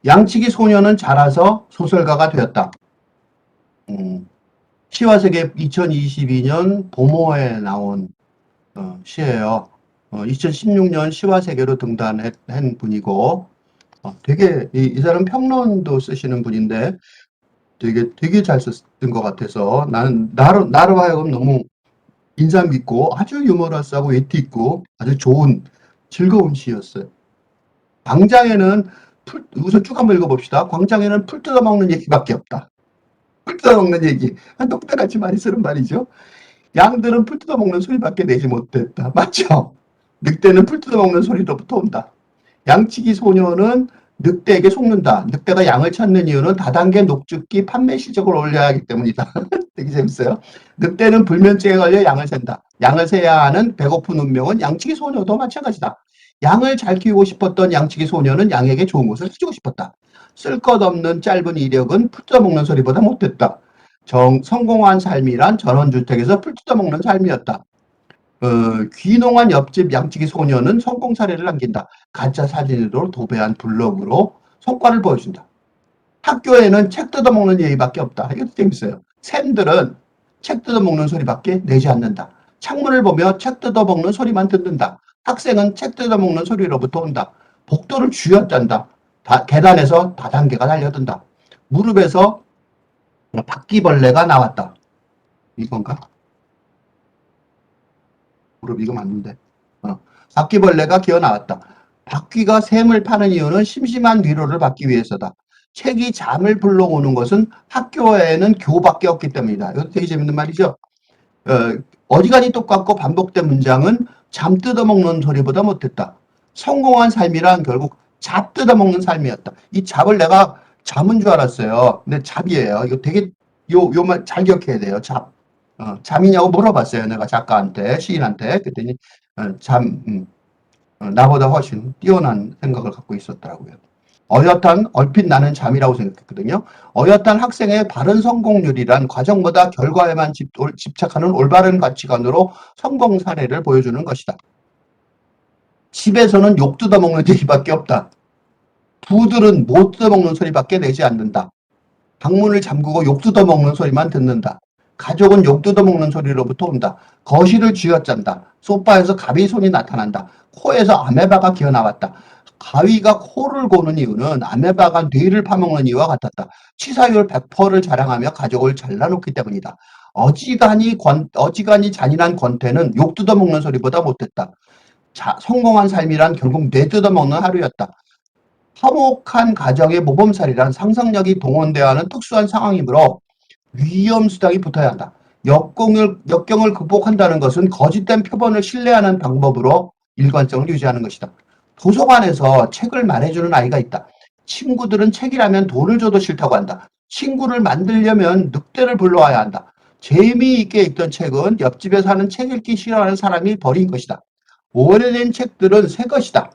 양치기 소녀는 자라서 소설가가 되었다. 시와 세계 2022년 봄호에 나온 시예요. 2016년 시와 세계로 등단한 분이고, 되게 이 사람 평론도 쓰시는 분인데 되게 잘 쓴 것 같아서 나는 나로 하여금 너무 인상 깊고 아주 유머러스하고 웨트 있고 아주 좋은 즐거운 시였어요. 광장에는 우선 쭉 한번 읽어봅시다. 광장에는 풀 뜯어먹는 얘기밖에 없다. 풀 뜯어먹는 얘기. 똑같이 많이 쓰는 말이죠. 양들은 풀 뜯어먹는 소리밖에 내지 못했다. 맞죠? 늑대는 풀 뜯어먹는 소리로부터 온다. 양치기 소녀는 늑대에게 속는다. 늑대가 양을 찾는 이유는 다단계 녹즙기 판매 실적을 올려야 하기 때문이다. 되게 재밌어요. 늑대는 불면증에 걸려 양을 샌다. 양을 세야 하는 배고픈 운명은 양치기 소녀도 마찬가지다. 양을 잘 키우고 싶었던 양치기 소녀는 양에게 좋은 것을 해주고 싶었다. 쓸 것 없는 짧은 이력은 풀 뜯어먹는 소리보다 못했다. 성공한 삶이란 전원주택에서 풀 뜯어먹는 삶이었다. 귀농한 옆집 양치기 소녀는 성공 사례를 남긴다. 가짜 사진으로 도배한 블로그로 성과를 보여준다. 학교에는 책 뜯어먹는 얘기밖에 없다. 이것도 재밌어요. 샘들은 책 뜯어먹는 소리밖에 내지 않는다. 창문을 보며 책 뜯어먹는 소리만 듣는다. 학생은 책 뜯어먹는 소리로부터 온다. 복도를 쥐어짠다. 계단에서 다단계가 달려든다. 무릎에서 바퀴벌레가 나왔다. 이건가? 무릎 이거 맞는데. 바퀴벌레가 기어 나왔다. 바퀴가 샘을 파는 이유는 심심한 위로를 받기 위해서다. 책이 잠을 불러오는 것은 학교에는 교밖에 없기 때문이다. 이거 되게 재밌는 말이죠. 어지간히 똑같고 반복된 문장은 잠 뜯어먹는 소리보다 못했다. 성공한 삶이란 결국 잡 뜯어먹는 삶이었다. 이 잡을 내가 잠은 줄 알았어요. 근데 잡이에요. 이거 되게 요 말 잘 기억해야 돼요. 잡. 잠이냐고 물어봤어요. 내가 작가한테, 시인한테. 그랬더니 나보다 훨씬 뛰어난 생각을 갖고 있었더라고요. 얼핏 나는 잠이라고 생각했거든요. 어엿한 학생의 바른 성공률이란 과정보다 결과에만 집착하는 올바른 가치관으로 성공 사례를 보여주는 것이다. 집에서는 욕 뜯어먹는 얘기밖에 없다. 부들은 못 뜯어먹는 소리밖에 내지 않는다. 방문을 잠그고 욕 뜯어먹는 소리만 듣는다. 가족은 욕 뜯어먹는 소리로부터 온다. 거실을 쥐어짠다. 소파에서 가비손이 나타난다. 코에서 아메바가 기어나왔다. 가위가 코를 고는 이유는 아메바가 뇌를 파먹는 이유와 같았다. 치사율 100%를 자랑하며 가족을 잘라놓기 때문이다. 어지간히 잔인한 권태는 욕 뜯어먹는 소리보다 못했다. 성공한 삶이란 결국 뇌 뜯어먹는 하루였다. 화목한 가정의 모범살이란 상상력이 동원되어야 하는 특수한 상황이므로 위험수당이 붙어야 한다. 역경을 극복한다는 것은 거짓된 표본을 신뢰하는 방법으로 일관성을 유지하는 것이다. 도서관에서 책을 말해주는 아이가 있다. 친구들은 책이라면 돈을 줘도 싫다고 한다. 친구를 만들려면 늑대를 불러와야 한다. 재미있게 읽던 책은 옆집에 사는 책 읽기 싫어하는 사람이 버린 것이다. 오래된 책들은 새 것이다.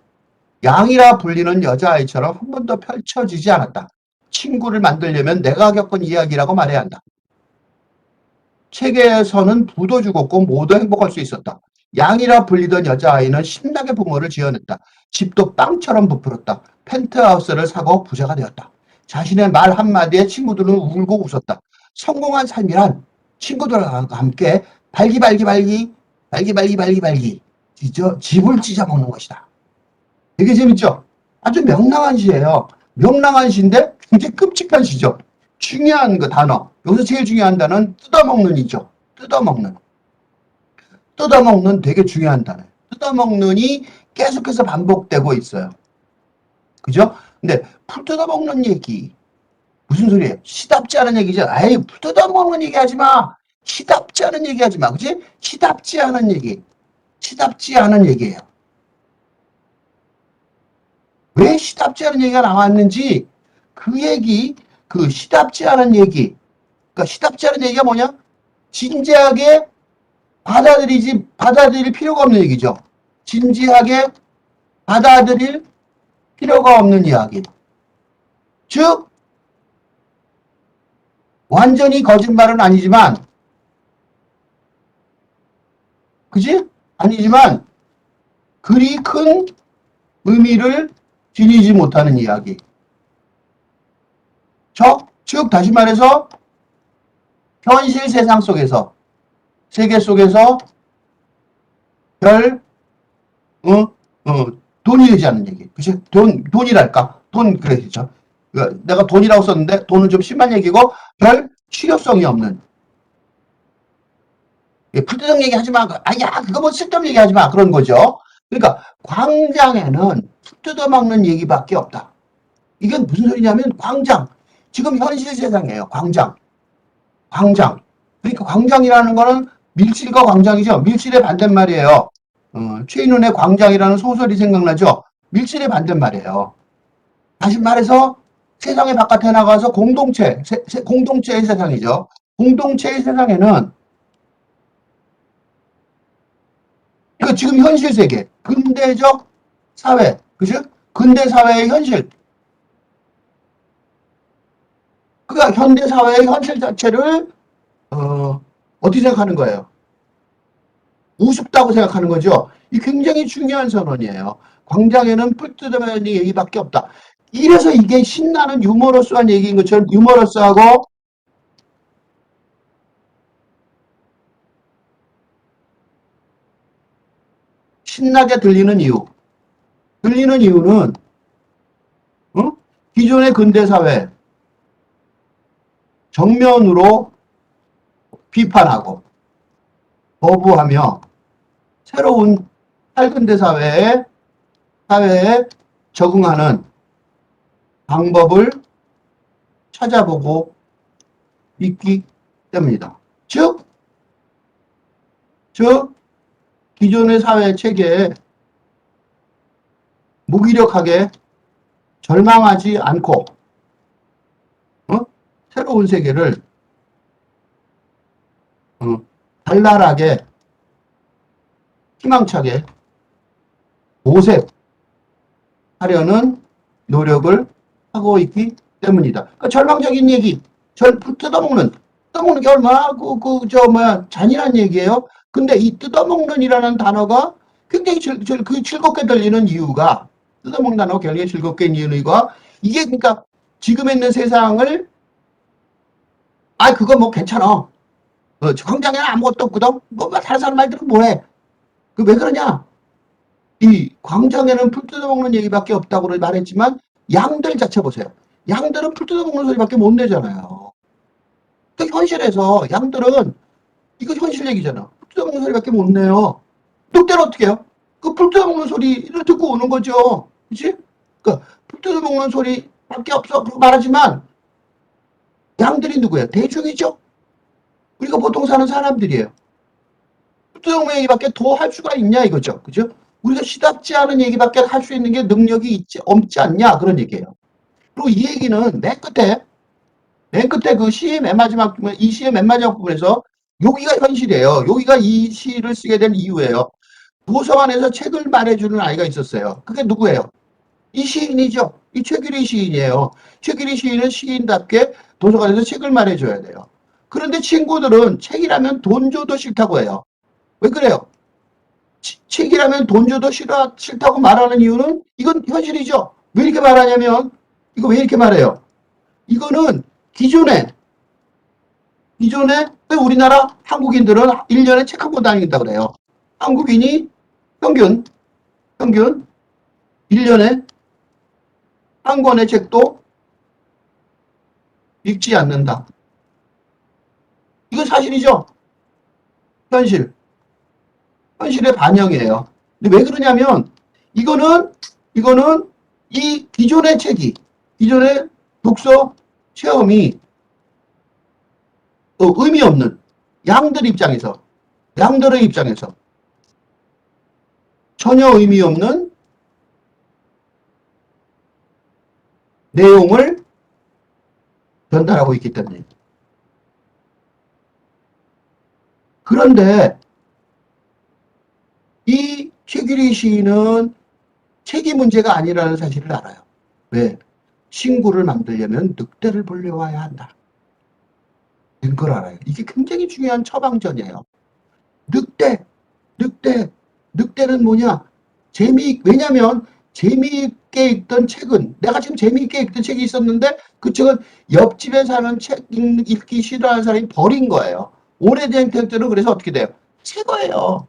양이라 불리는 여자아이처럼 한 번도 펼쳐지지 않았다. 친구를 만들려면 내가 겪은 이야기라고 말해야 한다. 책에서는 부도 죽었고 모두 행복할 수 있었다. 양이라 불리던 여자아이는 신나게 부모를 지어냈다. 집도 빵처럼 부풀었다. 펜트하우스를 사고 부자가 되었다. 자신의 말 한마디에 친구들은 울고 웃었다. 성공한 삶이란 친구들과 함께 발기발기 집을 찢어먹는 것이다. 되게 재밌죠? 아주 명랑한 시예요. 명랑한 시인데 굉장히 끔찍한 시죠. 중요한 그 단어. 여기서 제일 중요한 단어는 뜯어먹는 이죠. 뜯어먹는. 뜯어먹는 되게 중요한 단어예요. 뜯어먹는이 계속해서 반복되고 있어요. 그죠? 근데 풀 뜯어먹는 얘기. 무슨 소리예요? 시답지 않은 얘기죠. 아이, 풀 뜯어먹는 얘기 하지 마. 시답지 않은 얘기 하지 마. 그지? 시답지 않은 얘기. 시답지 않은 얘기예요. 왜 시답지 않은 얘기가 나왔는지 그 얘기, 그 시답지 않은 얘기, 그러니까 시답지 않은 얘기가 뭐냐? 진지하게 받아들일 필요가 없는 얘기죠. 진지하게 받아들일 필요가 없는 이야기. 즉, 완전히 거짓말은 아니지만, 그지? 아니지만, 그리 큰 의미를 지니지 못하는 이야기. 즉 다시 말해서 현실 세상 속에서 세계 속에서 별 어, 돈이 되지 않는 얘기. 그치? 돈이랄까? 그래야죠. 내가 돈이라고 썼는데, 돈은 좀 심한 얘기고, 별 실효성이 없는. 풀떼성 얘기 하지 마. 아야, 그거 뭐 쓸데없는 얘기 하지 마. 그런 거죠. 그러니까, 광장에는 풀 뜯어먹는 얘기밖에 없다. 이게 무슨 소리냐면, 광장. 지금 현실 세상이에요. 광장. 광장. 그러니까 광장이라는 거는 밀실과 광장이죠. 밀실의 반대말이에요. 최인훈의 광장이라는 소설이 생각나죠? 밀실의 반대말이에요. 다시 말해서 세상의 바깥에 나가서 공동체의 세상이죠. 공동체의 세상에는 이거 지금 현실 세계, 근대적 사회, 그죠? 근대 사회의 현실. 그러니까 현대 사회의 현실 자체를 어떻게 생각하는 거예요? 우습다고 생각하는 거죠. 이 굉장히 중요한 선언이에요. 광장에는 풀 뜯어먹는 얘기밖에 없다. 이래서 이게 신나는 유머러스한 얘기인 것처럼 유머러스하고 신나게 들리는 이유. 들리는 이유는 어? 기존의 근대사회 정면으로 비판하고 거부하며 새로운 사회에 적응하는 방법을 찾아보고 있기 때문이다. 즉 기존의 사회 체계에 무기력하게 절망하지 않고 새로운 세계를 발랄하게 희망차게 모색하려는 노력을 하고 있기 때문이다. 그러니까 절망적인 얘기, 뜯어먹는 게 얼마나 잔인한 얘기예요. 근데 이 뜯어먹는이라는 단어가 굉장히 즐겁게 들리는 이유가 뜯어먹는 단어가 굉장히 즐겁게 들리는 이유가 이게 그러니까 지금 있는 세상을 그거 뭐 괜찮아. 광장에는 아무것도 없거든. 뭐 다른 사람 말들은 뭐해? 그 왜 그러냐? 이 광장에는 풀 뜯어먹는 얘기밖에 없다고 말했지만 양들 자체 보세요. 양들은 풀 뜯어먹는 소리밖에 못 내잖아요. 그 현실에서 양들은 이거 현실 얘기잖아. 풀 뜯어먹는 소리밖에 못 내요. 늑대는 어떻게 해요? 그 풀 뜯어먹는 소리를 듣고 오는 거죠. 그치? 그러니까 풀 뜯어먹는 소리밖에 없어. 말하지만 양들이 누구예요? 대중이죠. 우리가 보통 사는 사람들이에요. 풀 뜯어먹는 얘기밖에 더 할 수가 있냐 이거죠. 그죠? 우리가 시답지 않은 얘기밖에 할 수 있는 게 능력이 없지 않냐 그런 얘기예요. 그리고 이 얘기는 맨 끝에 그 시의 맨 마지막 부분, 이 시의 맨 마지막 부분에서 여기가 현실이에요. 여기가 이 시를 쓰게 된 이유예요. 도서관에서 책을 말해주는 아이가 있었어요. 그게 누구예요? 이 시인이죠. 이 최규리 시인이에요. 최규리 시인은 시인답게 도서관에서 책을 말해줘야 돼요. 그런데 친구들은 책이라면 돈 줘도 싫다고 해요. 왜 그래요? 책이라면 돈 줘도 싫다고 말하는 이유는 이건 현실이죠. 왜 이렇게 말하냐면 이거 왜 이렇게 말해요? 이거는 기존에 우리나라 한국인들은 1년에 책 한 권 다닌다 그래요. 한국인이 평균 1년에 한 권의 책도 읽지 않는다. 이건 사실이죠. 현실. 현실의 반영이에요. 근데 왜 그러냐면 이거는 이 기존의 독서 체험이 의미 없는 양들의 입장에서 전혀 의미 없는 내용을 전달하고 있기 때문에. 그런데 이 최규리 시인은 책이 문제가 아니라는 사실을 알아요. 왜? 친구를 만들려면 늑대를 불려와야 한다. 걸 알아요. 이게 굉장히 중요한 처방전이에요. 늑대는 뭐냐? 왜냐면 재미있게 읽던 책은, 내가 지금 재미있게 읽던 책이 있었는데 그 책은 옆집에 사는 책 읽기 싫어하는 사람이 버린 거예요. 오래된 책들은 그래서 어떻게 돼요? 새 거예요.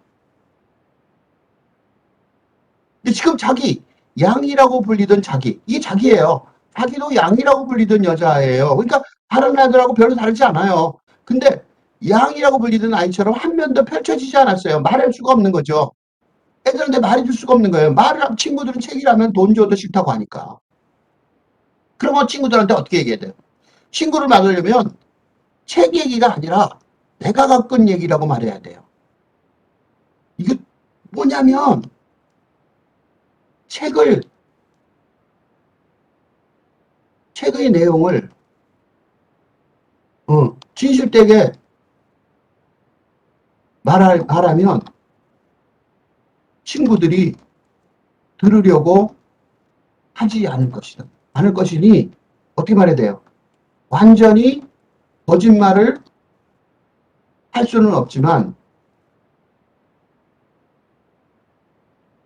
근데 지금 자기, 양이라고 불리던 자기, 이게 자기예요. 자기도 양이라고 불리던 여자예요. 그러니까 다른 애들하고 별로 다르지 않아요. 근데 양이라고 불리던 아이처럼 한 면도 펼쳐지지 않았어요. 말할 수가 없는 거죠. 애들한테 말해줄 수가 없는 거예요. 말을 하면 친구들은 책이라면 돈 줘도 싫다고 하니까. 그러면 친구들한테 어떻게 얘기해야 돼요? 친구를 막으려면 책 얘기가 아니라 내가 겪은 얘기라고 말해야 돼요. 이게 뭐냐면 책을 책의 내용을 진실되게 말하면 친구들이 들으려고 하지 않을 것이다. 않을 것이니 어떻게 말해야 돼요? 완전히 거짓말을 할 수는 없지만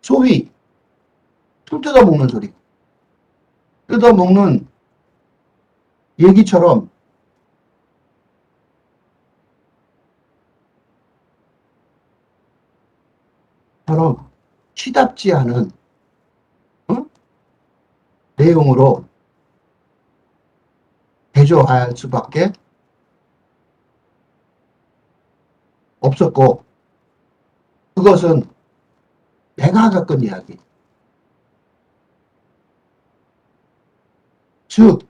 소위 술 뜯어먹는 소리, 뜯어먹는 얘기처럼 시답지 않은 내용으로 대조할 수밖에 없었고, 그것은 내가 겪은 이야기. 즉,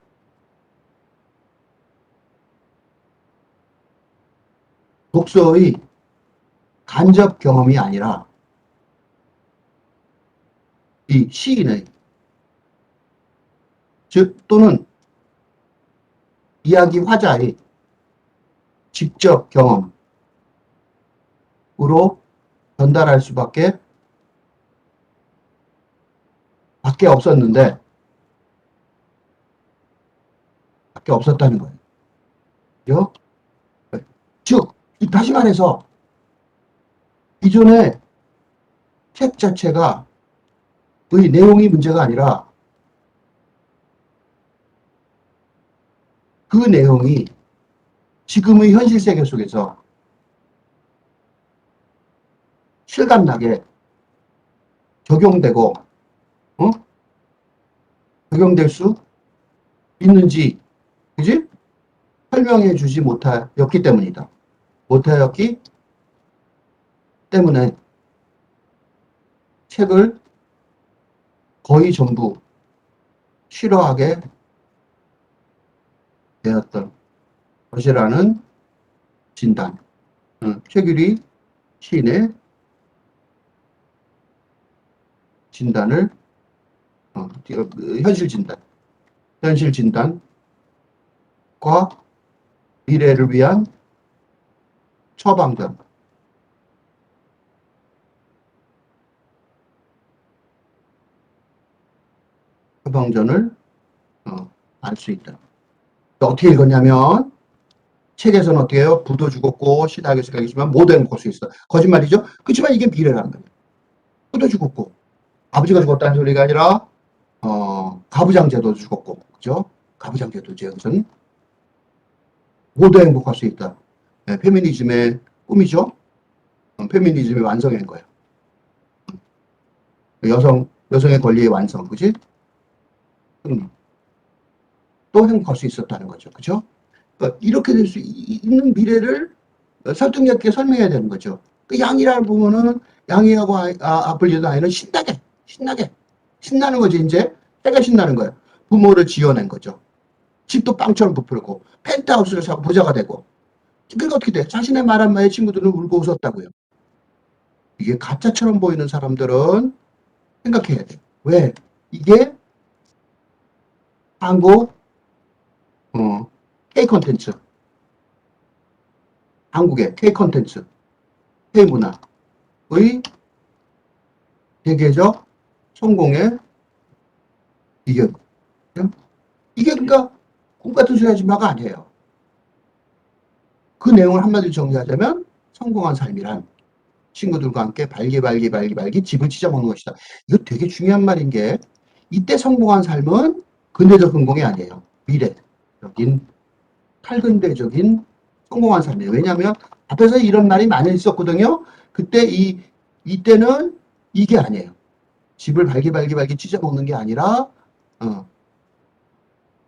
독서의 간접 경험이 아니라 이 시인의, 즉 또는 이야기 화자의 직접 경험으로 전달할 수밖에 없었는데, 밖에 없었다는 거예요. 즉, 다시 말해서 기존의 책 자체가 의 내용이 문제가 아니라 그 내용이 지금의 현실 세계 속에서 실감나게 적용되고 적용될 수 있는지, 그지? 설명해 주지 못하였기 때문이다. 못하였기 때문에 책을 거의 전부 싫어하게 되었던 것이라는 진단. 최규리 시인의 진단을 현실 진단과 미래를 위한 처방전. 처방전을 알 수 있다. 어떻게 읽었냐면 책에서는 어떻게 해요? 부도 죽었고 시다하게 생각했지만 모두 행복할 수 있어. 거짓말이죠. 그렇지만 이게 미래라는 거예요. 부도 죽었고 아버지가 죽었다는 소리가 아니라 가부장제도 죽었고, 그죠? 가부장제도 제것은 모두 행복할 수 있다. 네, 페미니즘의 꿈이죠. 페미니즘의 완성인 거예요. 여성의 권리의 완성, 그지? 또 행복할 수 있었다는 거죠. 그죠? 그러니까 이렇게 될 수 있는 미래를 설득력 있게 설명해야 되는 거죠. 그 양이라는 부분은 양이하고 불리던 아이는 신나는 거지. 이제 때가 신나는 거예요. 부모를 지어낸 거죠. 집도 빵처럼 부풀고 펜트하우스를 사고 부자가 되고. 그러니까 어떻게 돼? 자신의 말 한마디에 친구들은 울고 웃었다고요. 이게 가짜처럼 보이는 사람들은 생각해야 돼. 왜? 이게 한국 K 콘텐츠, 한국의 K 콘텐츠, K 문화의 세계적 성공의 비결. 이게 그러니까 꿈 같은 소리 하지 마가 아니에요. 그 내용을 한마디로 정리하자면 성공한 삶이란 친구들과 함께 발기발기 집을 찢어먹는 것이다. 이거 되게 중요한 말인 게 이때 성공한 삶은 근대적 성공이 아니에요. 미래적인 탈근대적인 성공한 삶이에요. 왜냐하면 앞에서 이런 말이 많이 있었거든요. 그때 이때는 이게 아니에요. 집을 발기발기 찢어먹는 게 아니라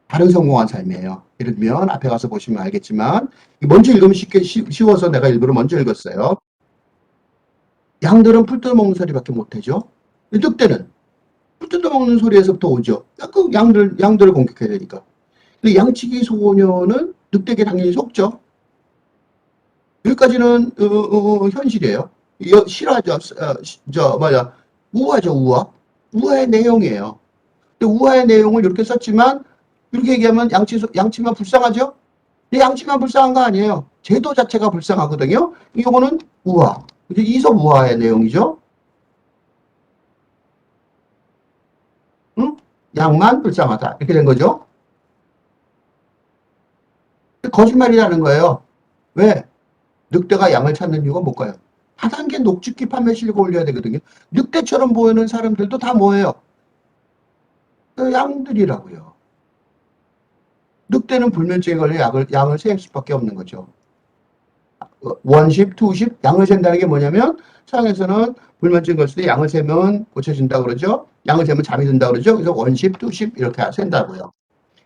다른 성공한 삶이에요. 예를 들면 앞에 가서 보시면 알겠지만 먼저 읽으면 쉬워서 내가 일부러 먼저 읽었어요. 양들은 풀 뜯어먹는 소리밖에 못하죠. 늑대는 풀 뜯어먹는 소리에서부터 오죠. 그 양들을 공격해야 되니까. 근데 양치기 소녀는 늑대에게 당연히 속죠. 여기까지는 현실이에요. 실화죠. 우화죠. 우화의 내용이에요. 근데 우화의 내용을 이렇게 썼지만 이렇게 얘기하면 양치만 불쌍하죠? 근데 양치만 불쌍한 거 아니에요. 제도 자체가 불쌍하거든요. 이거는 우화. 이제 이솝 우화의 내용이죠. 응? 양만 불쌍하다. 이렇게 된 거죠. 거짓말이라는 거예요. 왜? 늑대가 양을 찾는 이유가 뭘까요? 하단계 녹즙기 판매 실력을 올려야 되거든요. 늑대처럼 보이는 사람들도 다 뭐예요? 양들이라고요. 늑대는 불면증에 걸려 양을 셀 수밖에 없는 거죠. 원십, 투십, 양을 센다는 게 뭐냐면 서양에서는 불면증 걸렸을 때 양을 세면 고쳐진다 그러죠. 양을 세면 잠이 든다 그러죠. 그래서 원십, 투십 이렇게 센다고요.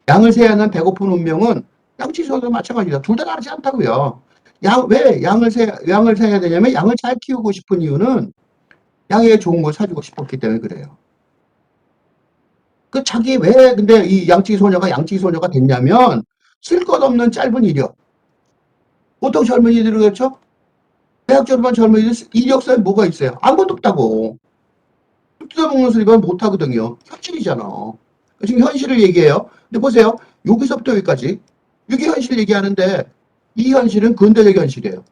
양을 세야 하는 배고픈 운명은 양치소도 마찬가지다. 둘 다 다르지 않다고요. 왜 양을 세야 되냐면 양을 잘 키우고 싶은 이유는 양에게 좋은 걸 사주고 싶었기 때문에 그래요. 자기 왜 근데 이 양치기 소녀가 됐냐면 쓸 것 없는 짧은 이력. 보통 젊은이들이 그렇죠? 대학 졸업한 젊은이들 이력서에 뭐가 있어요? 아무것도 없다고. 뜯어먹는 소리만 못하거든요. 현실이잖아. 지금 현실을 얘기해요. 근데 보세요. 여기서부터 여기까지. 이게 현실 얘기하는데 이 현실은 근대적 현실이에요.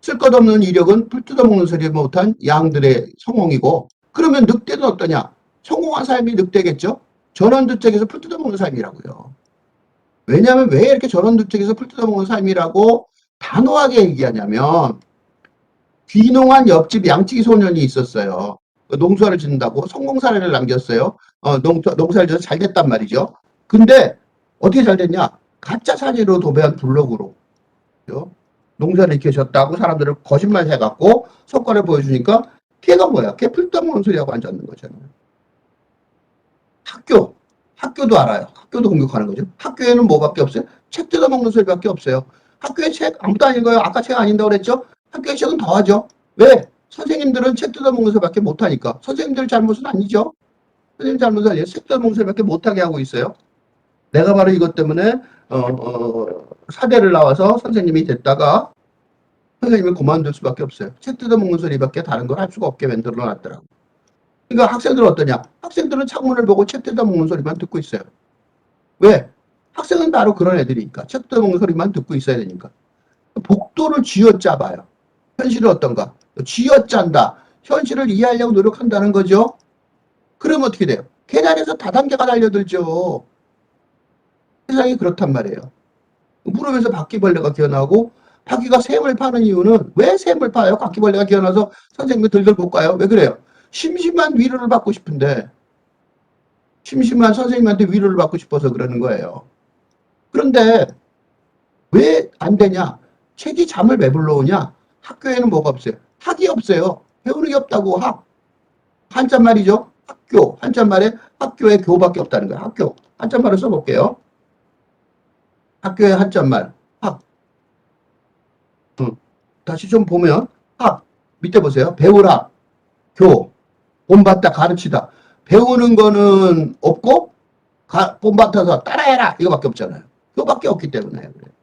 쓸 것 없는 이력은 풀 뜯어먹는 소리 못한 양들의 성공이고 그러면 늑대는 어떠냐? 성공한 삶이 늑대겠죠? 전원주택에서 풀 뜯어먹는 삶이라고요. 왜냐하면 왜 이렇게 전원주택에서 풀 뜯어먹는 삶이라고 단호하게 얘기하냐면 귀농한 옆집 양치기 소년이 있었어요. 농사를 짓는다고 성공 사례를 남겼어요. 농사를 지어서 잘 됐단 말이죠. 근데 어떻게 잘 됐냐? 가짜 사진으로 도배한 블로그로 농사를 이렇게 졌다고 사람들을 거짓말 해갖고 성과를 보여주니까 걔가 뭐야? 걔 풀떠먹는 소리하고 앉아있는 거잖아요. 학교도 알아요. 학교도 공격하는 거죠. 학교에는 뭐밖에 없어요? 책 뜯어먹는 소리밖에 없어요. 학교에 책 아무도 안 읽어요. 아까 책 안 읽는다고 그랬죠? 학교에 책은 더 하죠. 왜? 선생님들은 책 뜯어먹는 소리밖에 못하니까. 선생님들 잘못은 아니죠. 선생님 잘못은 아니에요. 책 뜯어먹는 소리밖에 못하게 하고 있어요. 내가 바로 이것 때문에 사대를 나와서 선생님이 됐다가 선생님이 그만둘 수밖에 없어요. 책 뜯어먹는 소리밖에 다른 걸 할 수가 없게 만들어 놨더라고. 그러니까 학생들은 어떠냐? 학생들은 창문을 보고 책 뜯어먹는 소리만 듣고 있어요. 왜? 학생은 바로 그런 애들이니까. 책 뜯어먹는 소리만 듣고 있어야 되니까. 복도를 쥐어짜봐요. 현실은 어떤가? 쥐어짠다. 현실을 이해하려고 노력한다는 거죠. 그러면 어떻게 돼요? 계단에서 다단계가 달려들죠. 세상이 그렇단 말이에요. 무릎에서 바퀴벌레가 기어나고 바퀴가 샘을 파는 이유는 왜 샘을 파요? 바퀴벌레가 기어나서 선생님이 들들 못 가요? 왜 그래요? 심심한 위로를 받고 싶은데 심심한 선생님한테 위로를 받고 싶어서 그러는 거예요. 그런데 왜 안 되냐? 책이 잠을 왜 불러오냐? 학교에는 뭐가 없어요? 학이 없어요. 배우는 게 없다고 학. 한자말이죠. 학교. 한자말에 학교에 교밖에 없다는 거예요. 학교. 한자말을 써볼게요. 학교의 한자말. 학. 다시 좀 보면 학. 밑에 보세요. 배우라. 교. 본받다 가르치다. 배우는 거는 없고 본받아서 따라해라 이거밖에 없잖아요. 그거밖에 없기 때문에 그래요.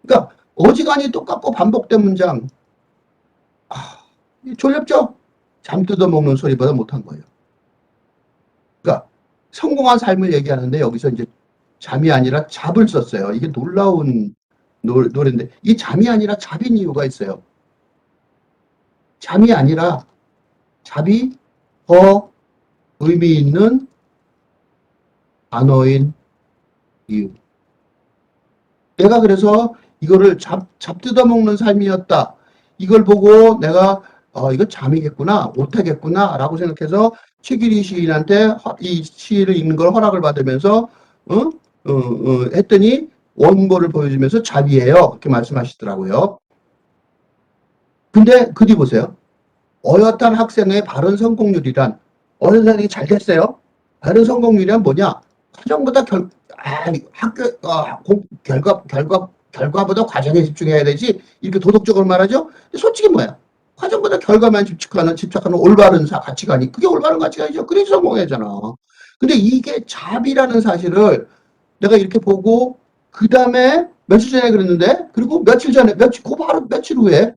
그러니까 어지간히 똑같고 반복된 문장. 졸렵죠? 잠 뜯어먹는 소리보다 못한 거예요. 그러니까 성공한 삶을 얘기하는데 여기서 이제 잠이 아니라 잡을 썼어요. 이게 놀라운 노래인데 이 잠이 아니라 잡인 이유가 있어요. 잠이 아니라 잡이 더 의미 있는 단어인 이유. 내가 그래서 이거를 잡 뜯어먹는 삶이었다. 이걸 보고 내가 이거 잠이겠구나, 오타겠구나, 라고 생각해서 최규리 시인한테 이 시를 읽는 걸 허락을 받으면서, 했더니 원고를 보여주면서 잠이에요. 그렇게 말씀하시더라고요. 근데 그 뒤 보세요. 어엿한 학생의 발언 성공률이란, 어느 학생이 잘 됐어요. 발언 성공률이란 뭐냐? 과정보다 학교, 결과보다 과정에 집중해야 되지. 이렇게 도덕적으로 말하죠? 근데 솔직히 뭐야? 과정보다 결과만 집착하는 올바른 가치관이, 그게 올바른 가치관이죠. 그래서 성공하잖아. 근데 이게 잡이라는 사실을 내가 이렇게 보고, 그 다음에 며칠 전에 그랬는데, 그리고 며칠 전에, 그 바로 며칠 후에,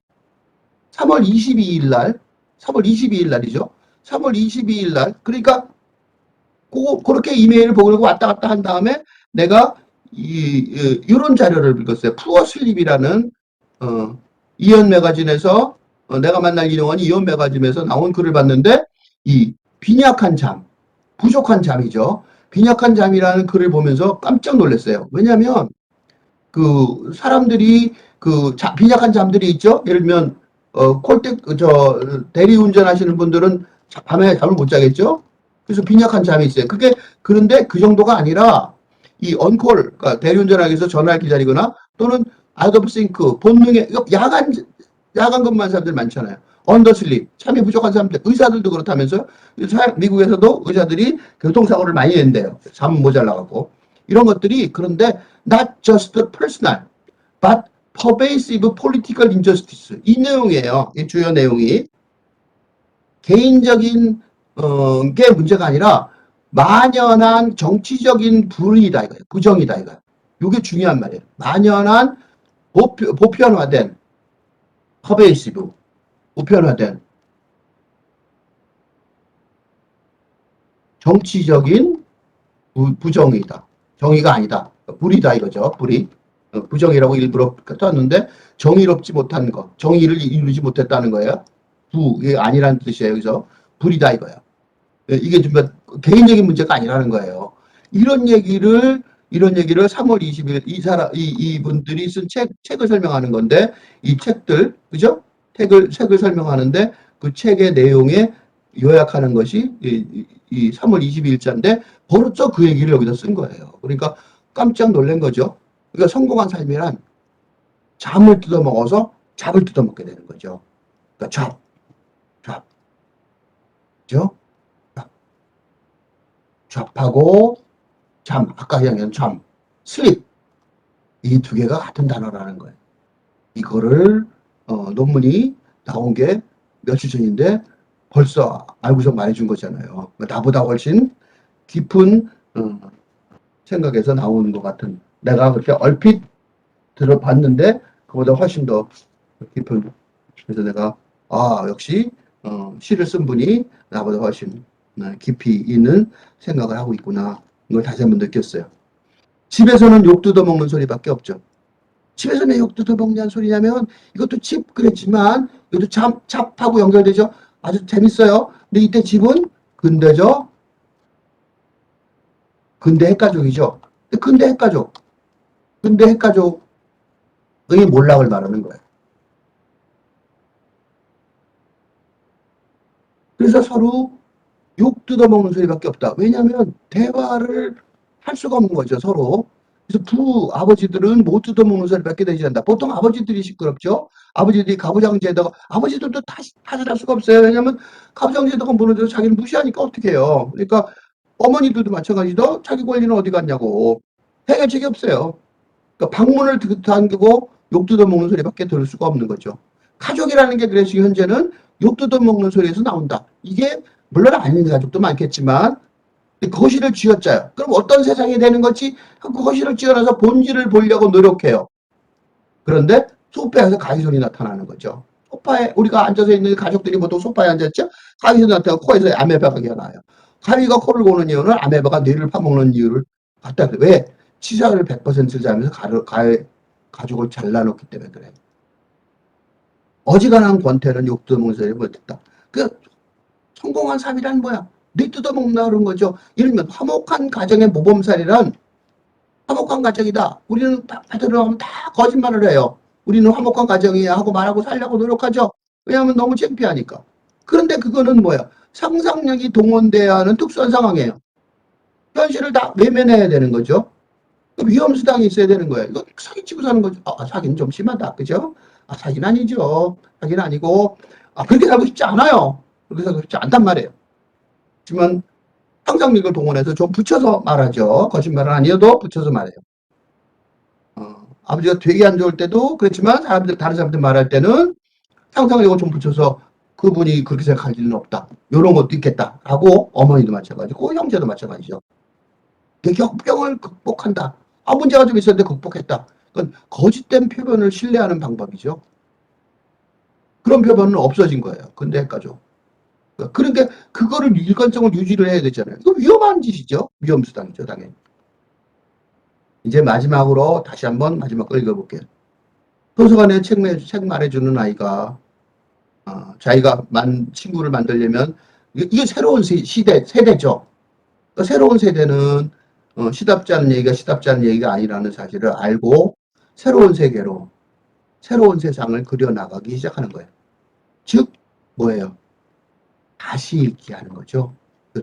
3월 22일 날, 3월 22일 날이죠. 3월 22일 날, 그러니까 그렇게 이메일을 보내고 왔다 갔다 한 다음에 내가 이런 자료를 읽었어요. 푸어 슬립이라는 이연 매거진에서 내가 만날 이용원 이연 매거진에서 나온 글을 봤는데, 이 빈약한 잠, 부족한 잠이죠. 빈약한 잠이라는 글을 보면서 깜짝 놀랐어요. 왜냐하면 그 사람들이 빈약한 잠들이 있죠. 예를 들면 대리운전 하시는 분들은 밤에 잠을 못 자겠죠. 그래서 빈약한 잠이 있어요. 그런데 그 정도가 아니라 이 언콜, 그러니까 대리운전하기 위해서 전화를 기다리거나 또는 아웃 오브 싱크, 본능에, 야간 근무하는 사람들 많잖아요. 언더슬립, 잠이 부족한 사람들, 의사들도 그렇다면서요. 미국에서도 의사들이 교통사고를 많이 낸대요. 잠 모자라갖고. 이런 것들이, 그런데 not just personal, but pervasive political injustice. 이 내용이에요. 이 주요 내용이. 개인적인 게 문제가 아니라 만연한 정치적인 불이다 이거예요. 부정이다 이거예요. 이게 중요한 말이에요. 만연한 보편화된 퍼베이시브, 보편화된 정치적인 부정이다. 정의가 아니다. 불이다 이거죠. 불이. 부정이라고 일부러 썼는데 정의롭지 못한 거, 정의를 이루지 못했다는 거예요. 이게 아니라는 뜻이에요. 여기서 불이다 이거예요. 이게 좀 개인적인 문제가 아니라는 거예요. 이런 얘기를 3월 20일 이분들이 쓴 책을 설명하는 건데, 이 책들, 그죠? 책을 설명하는데 그 책의 내용에 요약하는 것이 이 3월 22일자인데 벌써 그 얘기를 여기다 쓴 거예요. 그러니까 깜짝 놀란 거죠. 그러니까 성공한 삶이란 잠을 뜯어먹어서 잡을 뜯어먹게 되는 거죠. 그러니까 잡, 그죠? 잡하고 잠, 아까 얘기한 잠, sleep, 이 두 개가 같은 단어라는 거예요. 이거를 논문이 나온 게 며칠 전인데 벌써 알고서 말해준 거잖아요. 나보다 훨씬 깊은 생각에서 나오는 것 같은, 내가 그렇게 얼핏 들어봤는데 그보다 훨씬 더 깊은, 그래서 내가 역시 시를 쓴 분이 나보다 훨씬 깊이 있는 생각을 하고 있구나, 이걸 다시 한번 느꼈어요. 집에서는 욕 뜯어먹는 소리밖에 없죠. 집에서는 왜 욕 뜯어먹냐는 소리냐면, 이것도 집 그랬지만 이것도 잡하고 연결되죠. 아주 재밌어요. 근데 이때 집은 근대죠. 근대 핵가족이죠. 근대 핵가족의 몰락을 말하는 거예요. 그래서 서로 욕 뜯어먹는 소리밖에 없다. 왜냐하면 대화를 할 수가 없는 거죠, 서로. 그래서 아버지들은 못 뜯어먹는 소리밖에 되지 않는다. 보통 아버지들이 시끄럽죠. 아버지들이 가부장제도가, 아버지들도 탓을 할 수가 없어요. 왜냐하면 가부장제도가 무너져서 자기는 무시하니까 어떻게 해요. 그러니까 어머니들도 마찬가지로 자기 권리는 어디 갔냐고. 해결책이 없어요. 그러니까 방문을 당기고 욕 뜯어먹는 소리밖에 들을 수가 없는 거죠. 가족이라는 게 그래서 현재는 욕 뜯어먹는 소리에서 나온다. 이게 물론 아닌 가족도 많겠지만 거실을 쥐어짜요. 그럼 어떤 세상이 되는 거지? 그 거실을 쥐어놔서 본질을 보려고 노력해요. 그런데 소파에서 가위 소리 나타나는 거죠. 소파에 우리가 앉아서 있는 가족들이 보통 소파에 앉았죠. 가위 소리 나타나고 코에서 아메바가 기어나요. 가위가 코를 고는 이유는 아메바가 뇌를 파먹는 이유를 갖다 그래. 왜? 치사를 100% 자면서 가족을 잘라놓기 때문에 그래. 어지간한 권태는 욕 뜯어먹는 소리를 못했다. 그 성공한 삶이란 뭐야? 네 뜯어먹는다 그런 거죠. 예를 들면 화목한 가정의 모범살이란, 화목한 가정이다. 우리는 들어가면 다 거짓말을 해요. 우리는 화목한 가정이야 하고 말하고 살려고 노력하죠. 왜냐하면 너무 창피하니까. 그런데 그거는 뭐야? 상상력이 동원돼야 하는 특수한 상황이에요. 현실을 다 외면해야 되는 거죠. 위험수당이 있어야 되는 거예요. 이거 사기치고 사는 거죠. 사기는 좀 심하다. 그죠? 사기는 아니죠. 사기는 아니고, 그렇게 살고 싶지 않아요. 그렇게 살고 싶지 않단 말이에요. 하지만 상상력을 동원해서 좀 붙여서 말하죠. 거짓말은 아니어도 붙여서 말해요. 아버지가 되게 안 좋을 때도 그렇지만 다른 사람들 말할 때는 상상력을 좀 붙여서 그분이 그렇게 생각할 일은 없다. 이런 것도 있겠다. 라고 어머니도 마찬가지고 형제도 마찬가지죠. 역병을 극복한다. 문제가 좀 있었는데 극복했다. 그건 거짓된 표현을 신뢰하는 방법이죠. 그런 표현은 없어진 거예요. 근대 가족. 그러니까 그거를 일관성을 유지를 해야 되잖아요. 이거 위험한 짓이죠. 위험수당이죠, 당연히. 이제 마지막으로 다시 한번 마지막 거 읽어볼게요. 도서관에 책 말해주는 아이가 자기가 친구를 만들려면 이게 새로운 세대죠. 그러니까 새로운 세대는 시답지 않은 얘기가 시답지 않은 얘기가 아니라는 사실을 알고 새로운 세계로 새로운 세상을 그려나가기 시작하는 거예요. 즉 뭐예요? 다시 읽기 하는 거죠.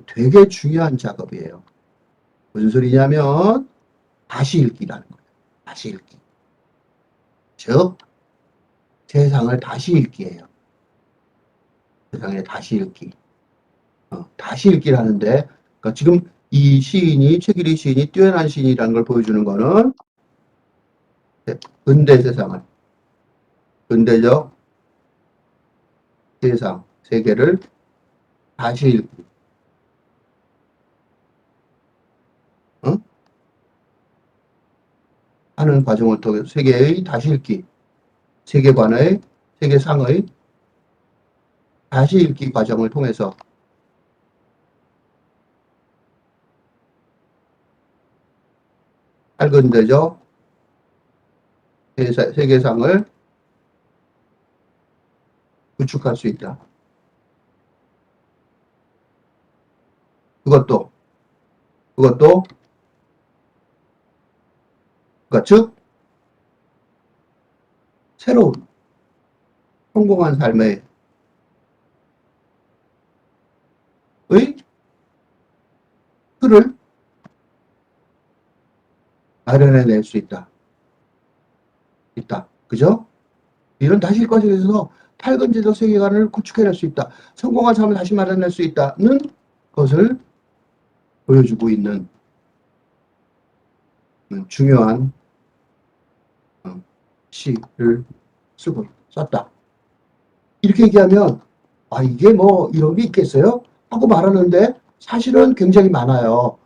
되게 중요한 작업이에요. 무슨 소리냐면 다시 읽기라는 거예요. 다시 읽기. 즉 세상을 다시 읽기예요. 세상에 다시 읽기. 다시 읽기를 하는데 그러니까 지금 이 시인이 최길희 시인이 뛰어난 시인이라는 걸 보여주는 거는 근대 세상을 근대적 세상 세계를 다시 읽기 어? 하는 과정을 통해 세계의 다시 읽기 세계관의 세계상의 다시 읽기 과정을 통해서 알건대적 세계상을 구축할 수 있다. 그것도 그러니까 즉 새로운 성공한 삶의 틀을 마련해낼 수 있다. 그죠? 이런 다시 과정에서 탈근제적 세계관을 구축해낼 수 있다. 성공한 삶을 다시 마련할 수 있다는 것을 보여주고 있는 중요한 시를 썼다. 이렇게 얘기하면 이게 뭐 이런 게 있겠어요? 하고 말하는데 사실은 굉장히 많아요.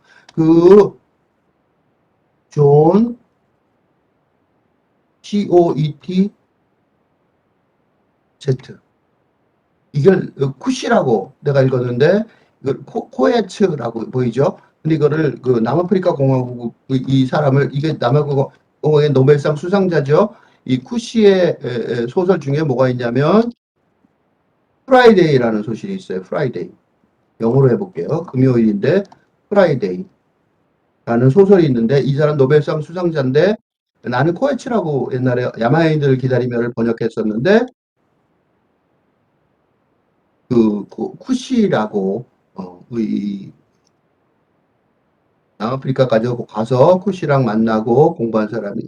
존 COET Z 이걸 쿠시라고 내가 읽었는데 이걸 코에츠라고 보이죠? 근데 이거를 남아프리카 공화국 이 사람을 이게 남아프리카 공화국의 노벨상 수상자죠. 이 쿠시의 소설 중에 뭐가 있냐면 프라이데이라는 소설이 있어요. 프라이데이. 영어로 해볼게요. 금요일인데 프라이데이. 라는 소설이 있는데 이 사람 노벨상 수상자인데 나는 코에츠라고 옛날에 야만인들을 기다리며를 번역했었는데 쿠시라고 이 남아프리카까지 가서 쿠시랑 만나고 공부한 사람이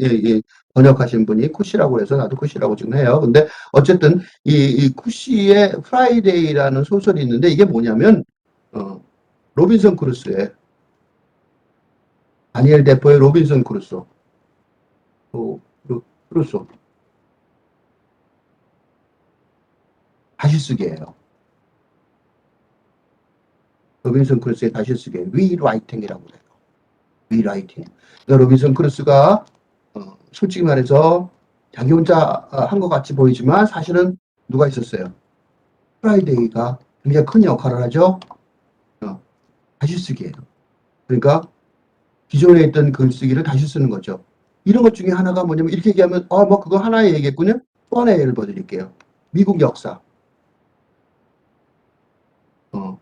번역하신 분이 쿠시라고 해서 나도 쿠시라고 지금 해요. 근데 어쨌든 이 쿠시의 프라이데이라는 소설이 있는데 이게 뭐냐면 로빈슨 크루소의 다니엘 데포의 로빈슨 크루소 크루소 다시 쓰기예요. 로빈슨 크루소의 다시 쓰기 리라이팅이라고 해요. 리라이팅. 그러니까 로빈슨 크루소가 솔직히 말해서 자기 혼자 한 것 같이 보이지만 사실은 누가 있었어요? 프라이데이가 굉장히 큰 역할을 하죠. 다시 쓰기예요. 그러니까 기존에 있던 글쓰기를 다시 쓰는 거죠. 이런 것 중에 하나가 뭐냐면 이렇게 얘기하면 뭐 그거 하나의 얘기겠군요. 또 하나의 예를 들어드릴게요. 미국 역사.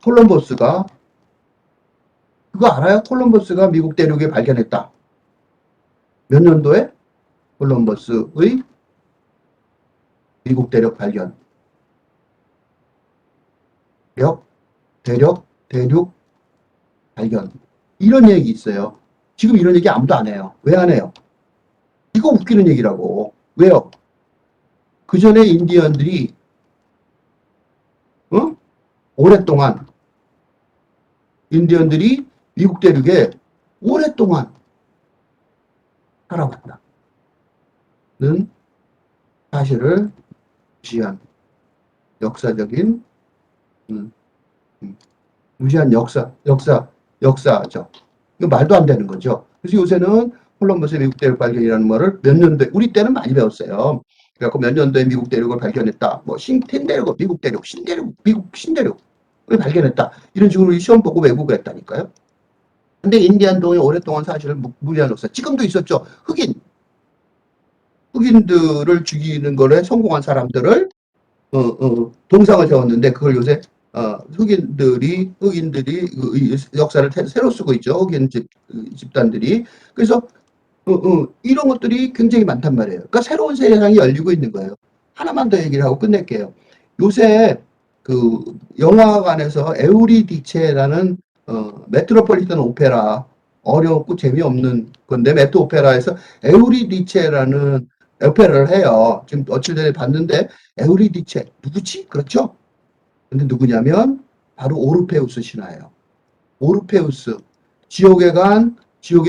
콜럼버스가 그거 알아요? 콜럼버스가 미국 대륙에 발견했다. 몇 년도에? 콜럼버스의 미국 대륙 발견. 력, 대력, 대륙, 발견. 이런 얘기 있어요. 지금 이런 얘기 아무도 안 해요. 왜 안 해요? 이거 웃기는 얘기라고. 왜요? 그 전에 인디언들이, 어? 오랫동안, 인디언들이 미국 대륙에 오랫동안 살아왔다는 사실을 무시한 역사적인, 음, 무시한 역사죠. 이거 말도 안 되는 거죠. 그래서 요새는 콜럼버스의 미국 대륙 발견이라는 말을 몇 년도에, 우리 때는 많이 배웠어요. 그래갖고 몇 년도에 미국 대륙을 발견했다. 뭐, 신대륙, 미국 대륙, 신대륙, 미국 신대륙을 발견했다. 이런 식으로 시험 보고 외우고 그랬다니까요. 근데 인디안동이 오랫동안 사실을 무시한 역사. 지금도 있었죠. 흑인들을 죽이는 거에 성공한 사람들을 동상을 세웠는데 그걸 요새 흑인들이 역사를 새로 쓰고 있죠. 흑인 집단들이. 그래서 이런 것들이 굉장히 많단 말이에요. 그러니까 새로운 세상이 열리고 있는 거예요. 하나만 더 얘기를 하고 끝낼게요. 요새 그 영화관에서 에우리디체라는 메트로폴리탄 오페라, 어렵고 재미없는 건데 메트 오페라에서 에우리디체라는 오페라를 해요. 지금 며칠 전에 봤는데 에우리디체 누구지? 그렇죠? 근데 누구냐면 바로 오르페우스 신화예요. 오르페우스 지옥에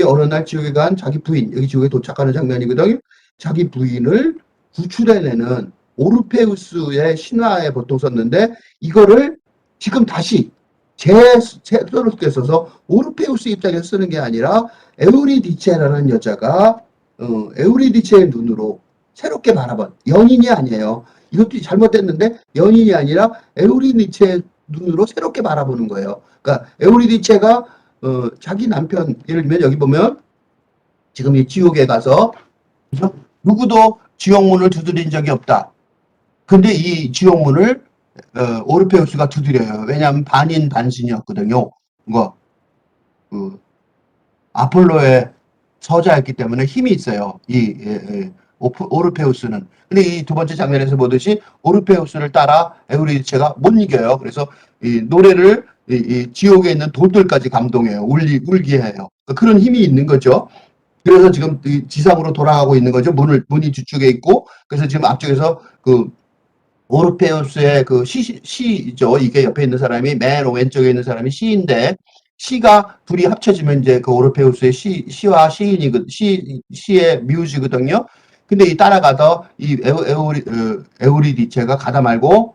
어느 날 지옥에 간 자기 부인, 여기 지옥에 도착하는 장면이거든요. 자기 부인을 구출해내는 오르페우스의 신화에 보통 썼는데 이거를 지금 다시 새로 써서 오르페우스 입장에서 쓰는 게 아니라 에우리디체라는 여자가 에우리디체의 눈으로 새롭게 바라본 연인이 아니에요. 이것도 잘못됐는데 연인이 아니라 에우리디체의 눈으로 새롭게 바라보는 거예요. 그러니까 에우리디체가 자기 남편, 예를 들면 여기 보면 지금 이 지옥에 가서 누구도 지옥문을 두드린 적이 없다. 근데 이 지옥문을 오르페우스가 두드려요. 왜냐하면 반인 반신이었거든요. 이거 아폴로의 서자였기 때문에 힘이 있어요. 오르페우스는. 근데 이 두 번째 장면에서 보듯이 오르페우스를 따라 에우리디체가 못 이겨요. 그래서 이 노래를 이 지옥에 있는 돌들까지 감동해요. 울게 해요. 그런 힘이 있는 거죠. 그래서 지금 지상으로 돌아가고 있는 거죠. 문이 뒤쪽에 있고, 그래서 지금 앞쪽에서 오르페우스의 시죠. 이게 옆에 있는 사람이, 맨 왼쪽에 있는 사람이 시인데, 시가 둘이 합쳐지면 이제 그 오르페우스의 시와 시의 뮤즈거든요. 근데 이 따라가다 이 에우리디체가 가다 말고,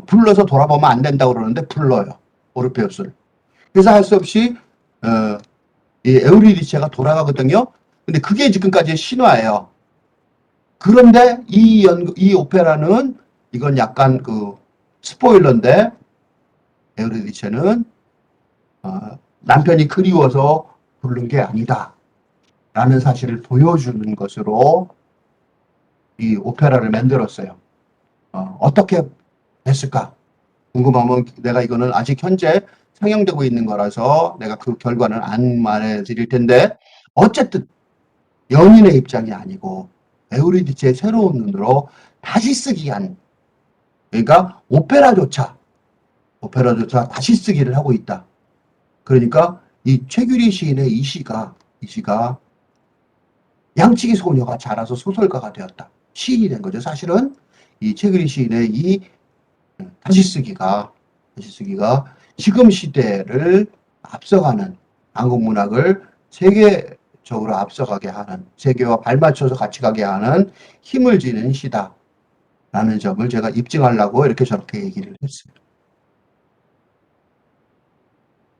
불러서 돌아보면 안 된다고 그러는데 불러요. 오르페우스를. 그래서 할 수 없이, 이 에우리디체가 돌아가거든요. 근데 그게 지금까지의 신화예요. 그런데 이 오페라는 이건 약간 스포일러인데 에우리디체는 남편이 그리워서 부른 게 아니다 라는 사실을 보여주는 것으로 이 오페라를 만들었어요. 어떻게 됐을까? 궁금하면 내가 이거는 아직 현재 상영되고 있는 거라서 내가 그 결과는 안 말해 드릴 텐데 어쨌든 연인의 입장이 아니고 에우리디체의 새로운 눈으로 다시 쓰기 한, 그러니까 오페라조차 다시 쓰기를 하고 있다. 그러니까 이 최규리 시인의 이 시가 양치기 소녀가 자라서 소설가가 되었다. 시인이 된 거죠. 사실은 이 최규리 시인의 이 다시 쓰기가 지금 시대를 앞서가는 한국 문학을 세계적으로 앞서가게 하는, 세계와 발맞춰서 같이 가게 하는 힘을 지닌 시다라는 점을 제가 입증하려고 이렇게 저렇게 얘기를 했습니다.